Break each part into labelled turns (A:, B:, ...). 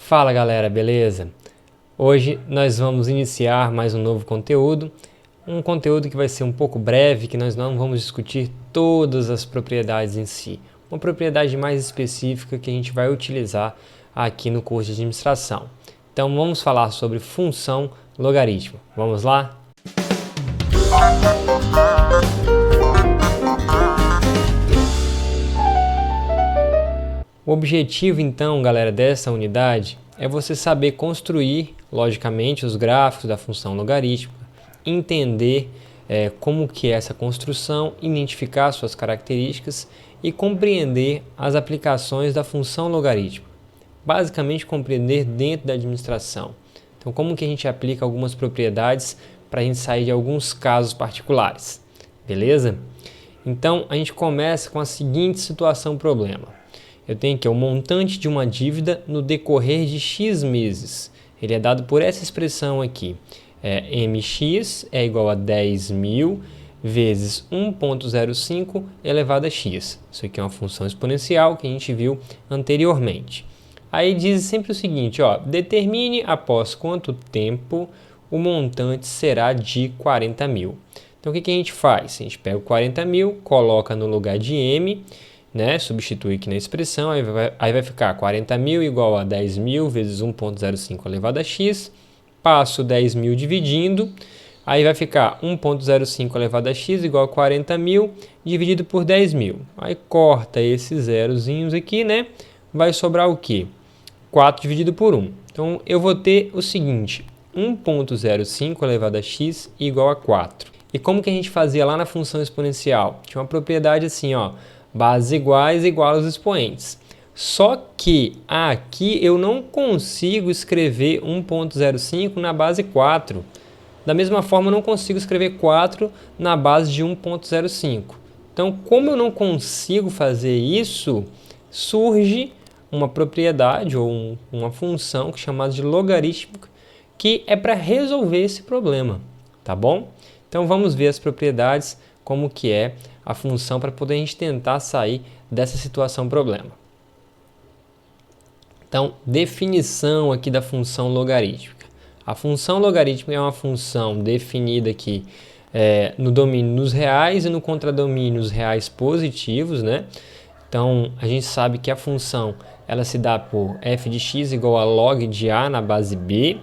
A: Fala galera, beleza? Hoje nós vamos iniciar mais um novo conteúdo, um conteúdo que vai ser um pouco breve, que nós não vamos discutir todas as propriedades em si, uma propriedade mais específica que a gente vai utilizar aqui no curso de administração. Então vamos falar sobre função logarítmica. Vamos lá? O objetivo então, galera, dessa unidade é você saber construir, logicamente, os gráficos da função logarítmica, entender como que é essa construção, identificar suas características e compreender as aplicações da função logarítmica. Basicamente, compreender dentro da administração. Então, como que a gente aplica algumas propriedades para a gente sair de alguns casos particulares, beleza? Então, a gente começa com a seguinte situação problema. Eu tenho aqui o montante de uma dívida no decorrer de X meses. Ele é dado por essa expressão aqui. MX é igual a 10.000 vezes 1,05 elevado a x. Isso aqui é uma função exponencial que a gente viu anteriormente. Aí diz sempre o seguinte, determine após quanto tempo o montante será de 40.000. Então o que a gente faz? A gente pega o 40.000, coloca no lugar de m, substitui aqui na expressão, aí vai ficar 40.000 igual a 10.000 vezes 1,05 elevado a x, passo 10.000 dividindo, aí vai ficar 1,05 elevado a x igual a 40.000 dividido por 10.000. Aí corta esses zerozinhos aqui, vai sobrar o quê? 4 dividido por 1. Então eu vou ter o seguinte, 1,05 elevado a x igual a 4. E como que a gente fazia lá na função exponencial? Tinha uma propriedade assim, bases iguais igual aos expoentes. Só que aqui eu não consigo escrever 1,05 na base 4. Da mesma forma, eu não consigo escrever 4 na base de 1,05. Então, como eu não consigo fazer isso, surge uma propriedade ou uma função chamada de logarítmica, que é para resolver esse problema, tá bom? Então, vamos ver as propriedades, como que é a função para poder a gente tentar sair dessa situação problema. Então, definição aqui da função logarítmica. A função logarítmica é uma função definida aqui no domínio nos reais e no contradomínio nos reais positivos, Então, a gente sabe que a função ela se dá por f de x igual a log de a na base b.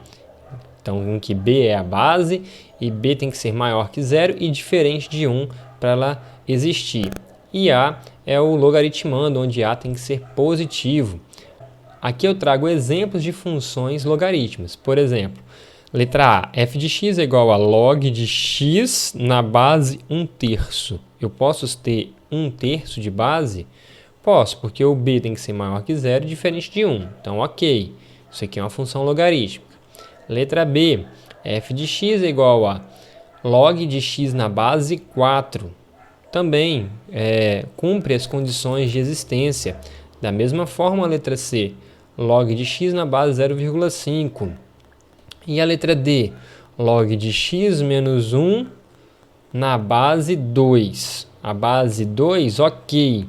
A: Então, em que b é a base e b tem que ser maior que zero e diferente de 1 para ela existir. E a é o logaritmando, onde a tem que ser positivo. Aqui eu trago exemplos de funções logarítmicas. Por exemplo, letra A, f de x é igual a log de x na base 1/3. Eu posso ter 1/3 de base? Posso, porque o b tem que ser maior que zero e diferente de 1. Então, ok. Isso aqui é uma função logarítmica. Letra B, f de x é igual a log de x na base 4. Também cumpre as condições de existência. Da mesma forma, a letra C, log de x na base 0,5. E a letra D, log de x menos 1 na base 2. A base 2, ok.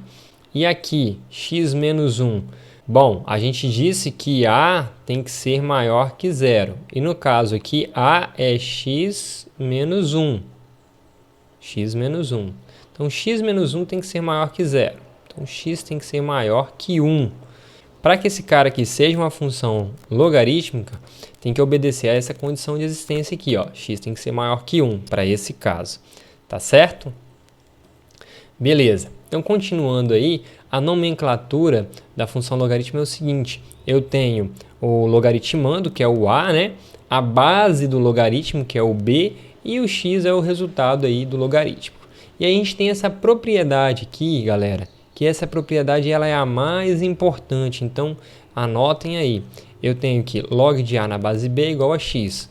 A: E aqui, x menos 1. Bom, a gente disse que a tem que ser maior que zero. E no caso aqui, a é x menos 1. X menos 1. Então, x menos 1 tem que ser maior que zero. Então, x tem que ser maior que 1. Para que esse cara aqui seja uma função logarítmica, tem que obedecer a essa condição de existência aqui, x tem que ser maior que 1 para esse caso. Tá certo? Beleza. Então, continuando aí, a nomenclatura da função logarítmica é o seguinte. Eu tenho o logaritmando, que é o a, a base do logaritmo, que é o b, e o x é o resultado aí do logaritmo. E aí a gente tem essa propriedade aqui, galera, que essa propriedade ela é a mais importante. Então, anotem aí. Eu tenho que log de a na base b igual a x.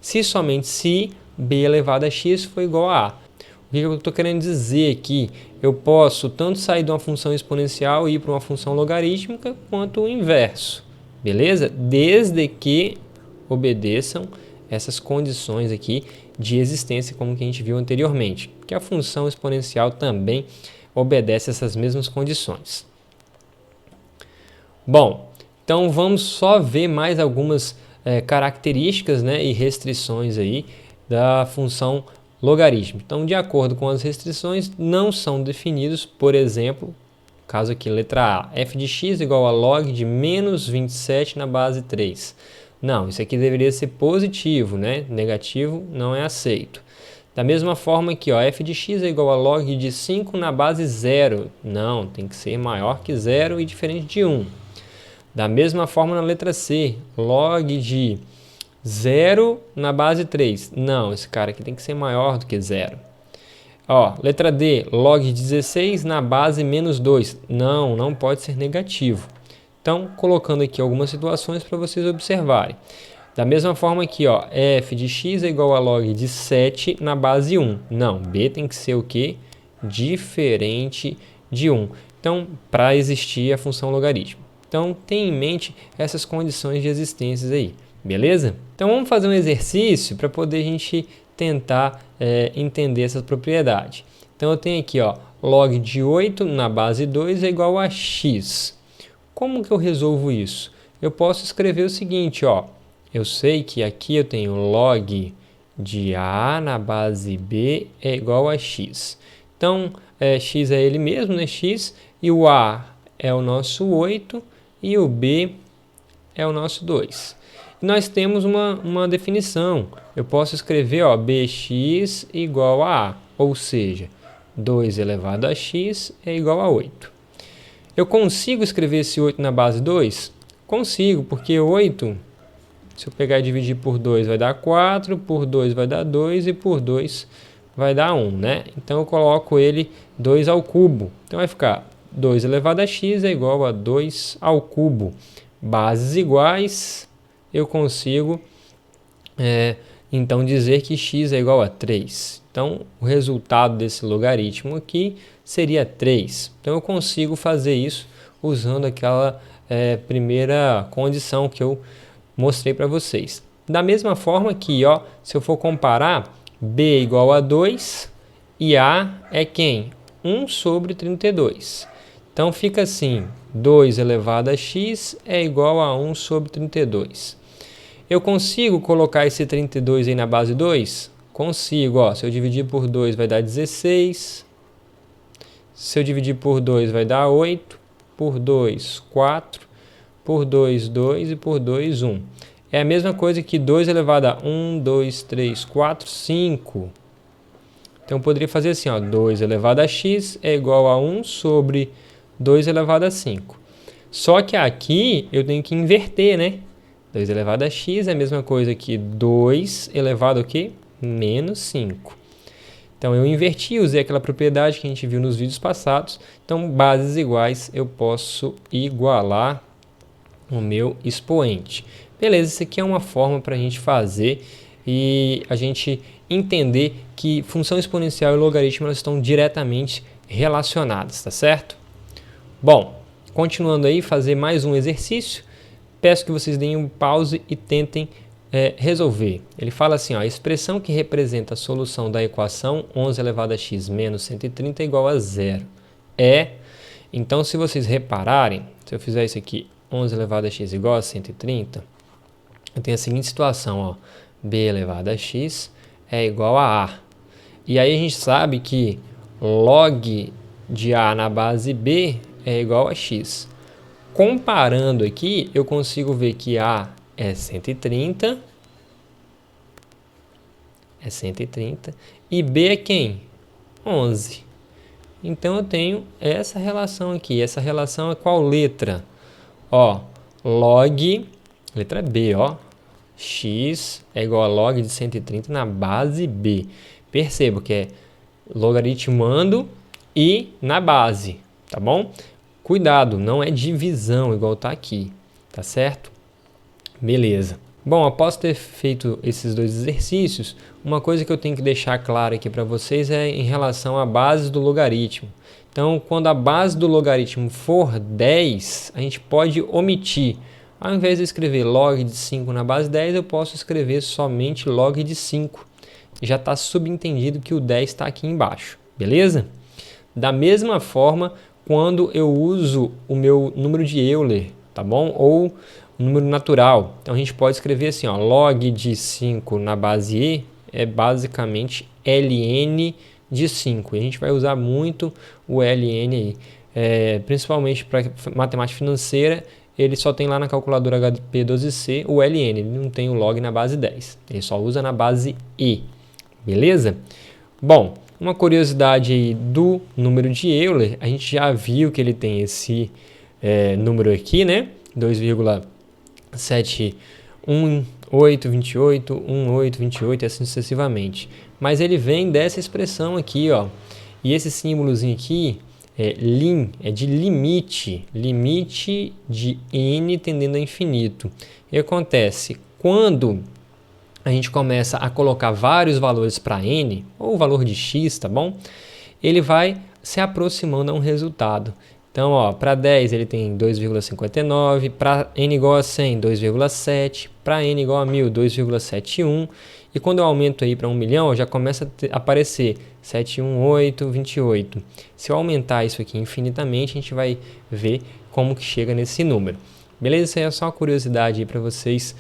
A: Se somente se b elevado a x for igual a a. O que eu estou querendo dizer aqui? Eu posso tanto sair de uma função exponencial e ir para uma função logarítmica, quanto o inverso. Beleza? Desde que obedeçam essas condições aqui de existência, como que a gente viu anteriormente. Que a função exponencial também obedece essas mesmas condições. Bom, Então vamos só ver mais algumas características, né, e restrições aí da função logaritmo. Então, de acordo com as restrições, não são definidos, por exemplo, caso aqui, letra A, f de x igual a log de menos 27 na base 3. Não, isso aqui deveria ser positivo, né? Negativo não é aceito. Da mesma forma aqui, ó, f de x é igual a log de 5 na base 0. Não, tem que ser maior que 0 e diferente de 1. Da mesma forma na letra C, log de 0 na base 3. Não, esse cara aqui tem que ser maior do que 0. Ó, letra D, log de 16 na base menos 2. Não, não pode ser negativo. Então, colocando aqui algumas situações para vocês observarem. Da mesma forma aqui, ó, f de x é igual a log de 7 na base 1. Não, b tem que ser o quê? Diferente de 1. Então, para existir a função logaritmo. Então, tenha em mente essas condições de existência aí, beleza? Então, vamos fazer um exercício para poder a gente tentar entender essa propriedade. Então, eu tenho aqui, ó, log de 8 na base 2 é igual a x. Como que eu resolvo isso? Eu posso escrever o seguinte, ó. Eu sei que aqui eu tenho log de A na base B é igual a x. Então, x é ele mesmo, né? X. E o A é o nosso 8 e o B é o nosso 2. E nós temos uma definição. Eu posso escrever, ó, bx igual a A. Ou seja, 2 elevado a x é igual a 8. Eu consigo escrever esse 8 na base 2? Consigo, porque 8, se eu pegar e dividir por 2, vai dar 4, por 2 vai dar 2 e por 2 vai dar 1, né? Então eu coloco ele 2 ao cubo. Então vai ficar 2 elevado a x é igual a 2 ao cubo. Bases iguais, eu consigo então dizer que x é igual a 3. Então, o resultado desse logaritmo aqui seria 3. Então, eu consigo fazer isso usando aquela primeira condição que eu mostrei para vocês. Da mesma forma que, ó, se eu for comparar, b é igual a 2 e a é quem? 1 sobre 32. Então, fica assim, 2 elevado a x é igual a 1 sobre 32. Eu consigo colocar esse 32 aí na base 2? Consigo, ó. Se eu dividir por 2 vai dar 16. Se eu dividir por 2 vai dar 8. Por 2, 4. Por 2, 2 e por 2, 1. É a mesma coisa que 2 elevado a 1, 2, 3, 4, 5. Então eu poderia fazer assim, ó. 2 elevado a x é igual a 1 sobre 2 elevado a 5. Só que aqui eu tenho que inverter, né? 2 elevado a x é a mesma coisa que 2 elevado a quê? Menos 5. Então, eu inverti e usei aquela propriedade que a gente viu nos vídeos passados. Então, bases iguais, eu posso igualar o meu expoente. Beleza, isso aqui é uma forma para a gente fazer e a gente entender que função exponencial e logaritmo elas estão diretamente relacionadas, tá certo? Bom, continuando aí, fazer mais um exercício. Peço que vocês deem um pause e tentem resolver. Ele fala assim, ó, a expressão que representa a solução da equação 11 elevado a x menos 130 é igual a 0. Então, se vocês repararem, se eu fizer isso aqui, 11 elevado a x igual a 130, eu tenho a seguinte situação, ó, b elevado a x é igual a a. E aí a gente sabe que log de a na base b é igual a x. Comparando aqui, eu consigo ver que A é 130 e B é quem? 11. Então, eu tenho essa relação aqui. Essa relação é qual letra? Ó, log, letra B, ó. X é igual a log de 130 na base B. Perceba que é logaritmando e na base, tá bom? Cuidado, não é divisão igual está aqui, tá certo? Beleza. Bom, após ter feito esses dois exercícios, uma coisa que eu tenho que deixar clara aqui para vocês é em relação à base do logaritmo. Então, quando a base do logaritmo for 10, a gente pode omitir. Ao invés de escrever log de 5 na base 10, eu posso escrever somente log de 5. Já está subentendido que o 10 está aqui embaixo, beleza? Da mesma forma, quando eu uso o meu número de Euler, tá bom? Ou número natural. Então a gente pode escrever assim, ó, log de 5 na base e é basicamente ln de 5. E a gente vai usar muito o ln aí, principalmente para matemática financeira. Ele só tem lá na calculadora HP12C o ln, ele não tem o log na base 10. Ele só usa na base e, beleza? Bom, uma curiosidade aí do número de Euler, a gente já viu que ele tem esse número aqui, né? 2,71828, 1828 e assim sucessivamente. Mas ele vem dessa expressão aqui, ó. E esse símbolozinho aqui é de limite, limite de n tendendo a infinito. O que acontece? Quando a gente começa a colocar vários valores para n, ou o valor de x, tá bom? Ele vai se aproximando a um resultado. Então, ó, para 10 ele tem 2,59, para n igual a 100, 2,7, para n igual a 1000, 2,71, e quando eu aumento aí para 1 milhão, já começa a aparecer 71828. Se eu aumentar isso aqui infinitamente, a gente vai ver como que chega nesse número. Beleza? Isso aí é só uma curiosidade para vocês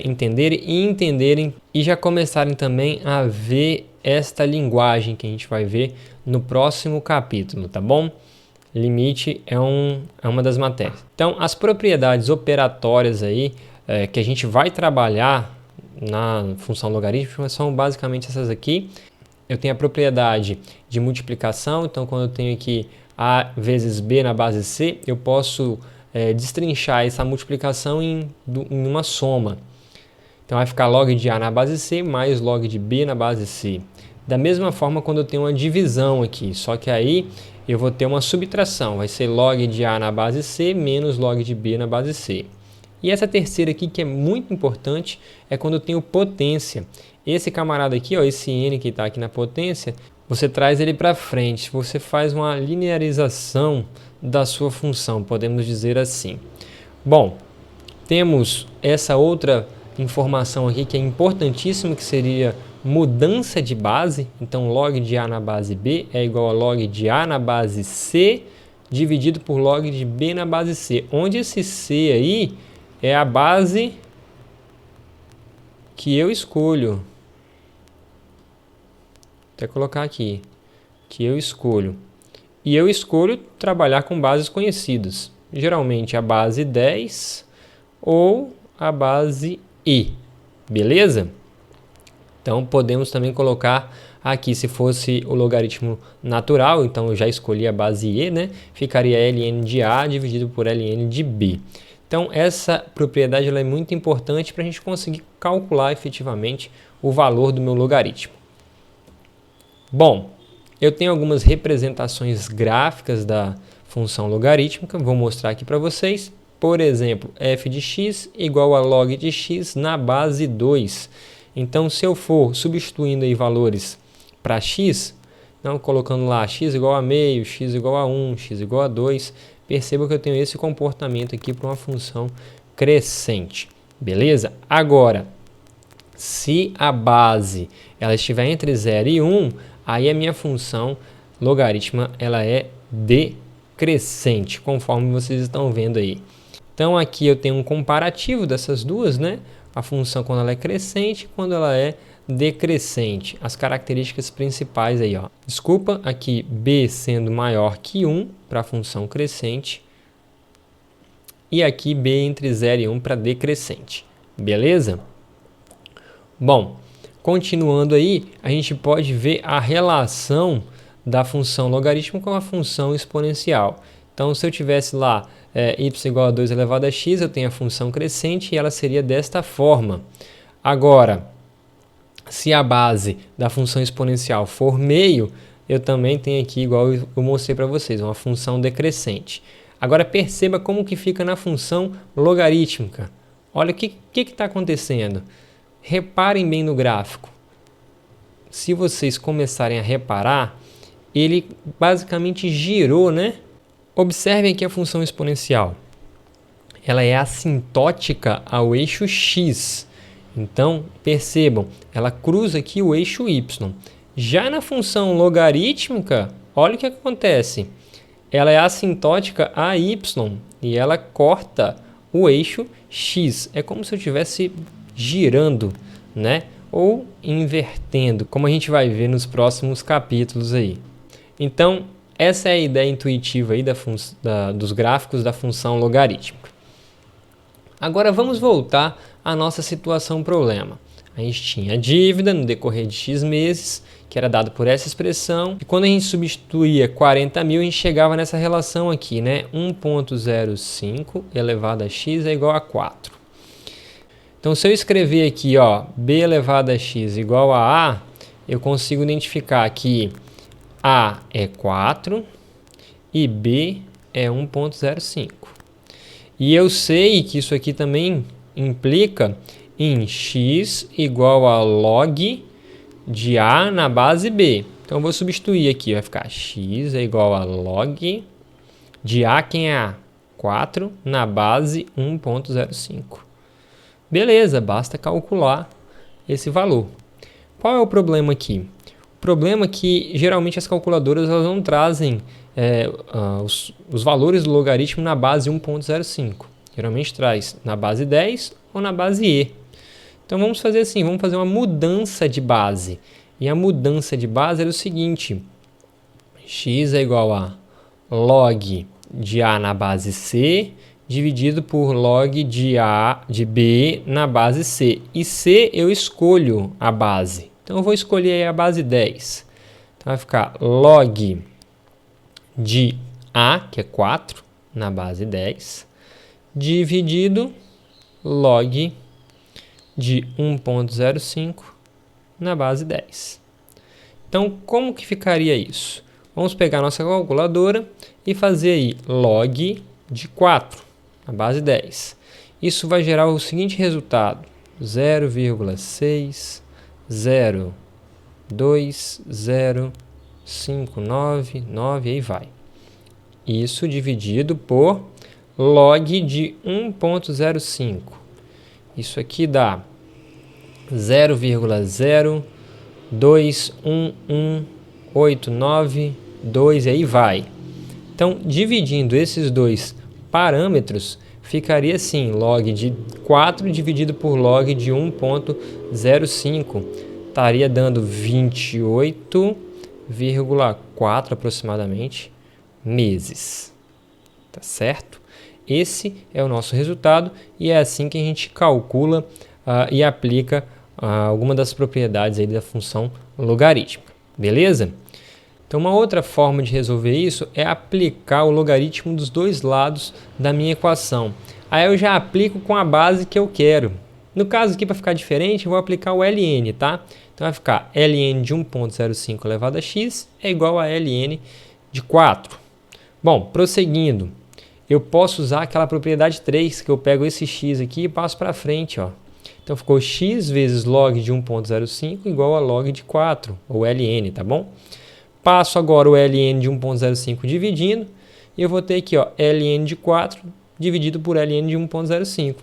A: entenderem e já começarem também a ver esta linguagem que a gente vai ver no próximo capítulo, tá bom? Limite é uma das matérias. Então, as propriedades operatórias aí que a gente vai trabalhar na função logarítmica são basicamente essas aqui. Eu tenho a propriedade de multiplicação, então quando eu tenho aqui a vezes b na base c, eu posso destrinchar essa multiplicação em uma soma. Então vai ficar log de a na base c mais log de b na base c. Da mesma forma quando eu tenho uma divisão aqui, só que aí eu vou ter uma subtração, vai ser log de a na base c menos log de b na base c. E essa terceira aqui, que é muito importante, é quando eu tenho potência. Esse camarada aqui, ó, esse n que está aqui na potência, você traz ele para frente, você faz uma linearização da sua função, podemos dizer assim. Bom, temos essa outra informação aqui que é importantíssima, que seria mudança de base. Então, log de a na base b é igual a log de a na base c dividido por log de b na base c, onde esse c aí é a base que eu escolho. Até colocar aqui, que eu escolho. E eu escolho trabalhar com bases conhecidas. Geralmente a base 10 ou a base e. Beleza? Então podemos também colocar aqui, se fosse o logaritmo natural, então eu já escolhi a base e, né? Ficaria ln de a dividido por ln de b. Então essa propriedade ela é muito importante para a gente conseguir calcular efetivamente o valor do meu logaritmo. Bom, eu tenho algumas representações gráficas da função logarítmica, vou mostrar aqui para vocês. Por exemplo, f de x igual a log de x na base 2. Então, se eu for substituindo aí valores para x, não colocando lá x igual a meio, x igual a 1, x igual a 2, perceba que eu tenho esse comportamento aqui para uma função crescente. Beleza? Agora, se a base ela estiver entre 0 e 1, aí a minha função logarítmica ela é decrescente, conforme vocês estão vendo aí. Então aqui eu tenho um comparativo dessas duas, né? A função quando ela é crescente e quando ela é decrescente. As características principais aí, ó. Desculpa, aqui b sendo maior que 1 para a função crescente e aqui b entre 0 e 1 para decrescente. Beleza? Bom, continuando aí, a gente pode ver a relação da função logarítmica com a função exponencial. Então, se eu tivesse lá y igual a 2 elevado a x, eu tenho a função crescente e ela seria desta forma. Agora, se a base da função exponencial for meio, eu também tenho aqui, igual eu mostrei para vocês, uma função decrescente. Agora, perceba como que fica na função logarítmica. Olha o que está acontecendo. Reparem bem no gráfico. Se vocês começarem a reparar, ele basicamente girou, né? Observem aqui a função exponencial. Ela é assintótica ao eixo x. Então, percebam, ela cruza aqui o eixo y. Já na função logarítmica, olha o que acontece. Ela é assintótica a y e ela corta o eixo X. É como se eu estivesse girando, né? Ou invertendo, como a gente vai ver nos próximos capítulos aí. Então, essa é a ideia intuitiva aí dos gráficos da função logarítmica. Agora vamos voltar à nossa situação problema. A gente tinha a dívida no decorrer de X meses, que era dado por essa expressão, e quando a gente substituía 40 mil, a gente chegava nessa relação aqui, né? 1,05 elevado a x é igual a 4. Então, se eu escrever aqui, ó, b elevado a x igual a A, eu consigo identificar que A é 4 e B é 1,05. E eu sei que isso aqui também implica em x igual a log de A na base B. Então, eu vou substituir aqui, vai ficar x é igual a log de A, quem é A? 4 na base 1,05. Beleza, basta calcular esse valor. Qual é o problema aqui? O problema é que geralmente as calculadoras elas não trazem os valores do logaritmo na base 1,05. Geralmente traz na base 10 ou na base E. Então vamos fazer assim, vamos fazer uma mudança de base. E a mudança de base era o seguinte: x é igual a log de A na base C dividido por log de B na base C. E C eu escolho a base. Então eu vou escolher a base 10. Então vai ficar log de A, que é 4, na base 10, dividido log de 1,05 na base 10. Então, como que ficaria isso? Vamos pegar nossa calculadora e fazer aí log de 4 na base 10. Isso vai gerar o seguinte resultado: 0,6020599, aí vai. Isso dividido por log de 1,05. Isso aqui dá 0,021189,2 e aí vai. Então, dividindo esses dois parâmetros, ficaria assim, log de 4 dividido por log de 1,05, estaria dando 28,4 aproximadamente meses. Tá certo? Esse é o nosso resultado e é assim que a gente calcula e aplica alguma das propriedades aí da função logarítmica. Beleza? Então, uma outra forma de resolver isso é aplicar o logaritmo dos dois lados da minha equação. Aí eu já aplico com a base que eu quero. No caso aqui, para ficar diferente, eu vou aplicar o ln, tá? Então, vai ficar ln de 1,05 elevado a x é igual a ln de 4. Bom, prosseguindo, eu posso usar aquela propriedade 3, que eu pego esse x aqui e passo para frente, ó. Então, ficou x vezes log de 1,05 igual a log de 4, ou ln, tá bom? Passo agora o ln de 1,05 dividindo, e eu vou ter aqui, ó, ln de 4 dividido por ln de 1,05.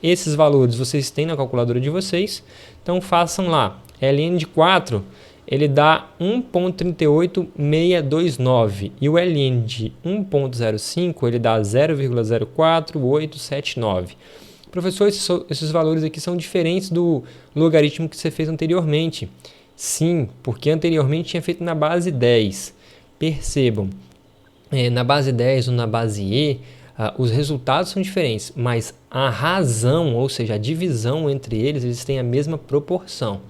A: Esses valores vocês têm na calculadora de vocês, então façam lá. ln de 4, ele dá 1,38629, e o ln de 1,05, ele dá 0,04879. Professor, esses valores aqui são diferentes do logaritmo que você fez anteriormente. Sim, porque anteriormente tinha feito na base 10. Percebam, na base 10 ou na base E, os resultados são diferentes, mas a razão, ou seja, a divisão entre eles têm a mesma proporção.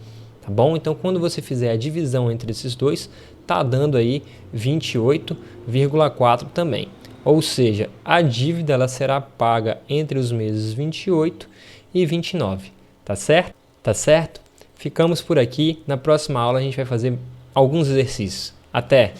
A: Tá bom? Então, quando você fizer a divisão entre esses dois, tá dando aí 28,4 também. Ou seja, a dívida ela será paga entre os meses 28 e 29. Tá certo? Tá certo? Ficamos por aqui. Na próxima aula a gente vai fazer alguns exercícios. Até!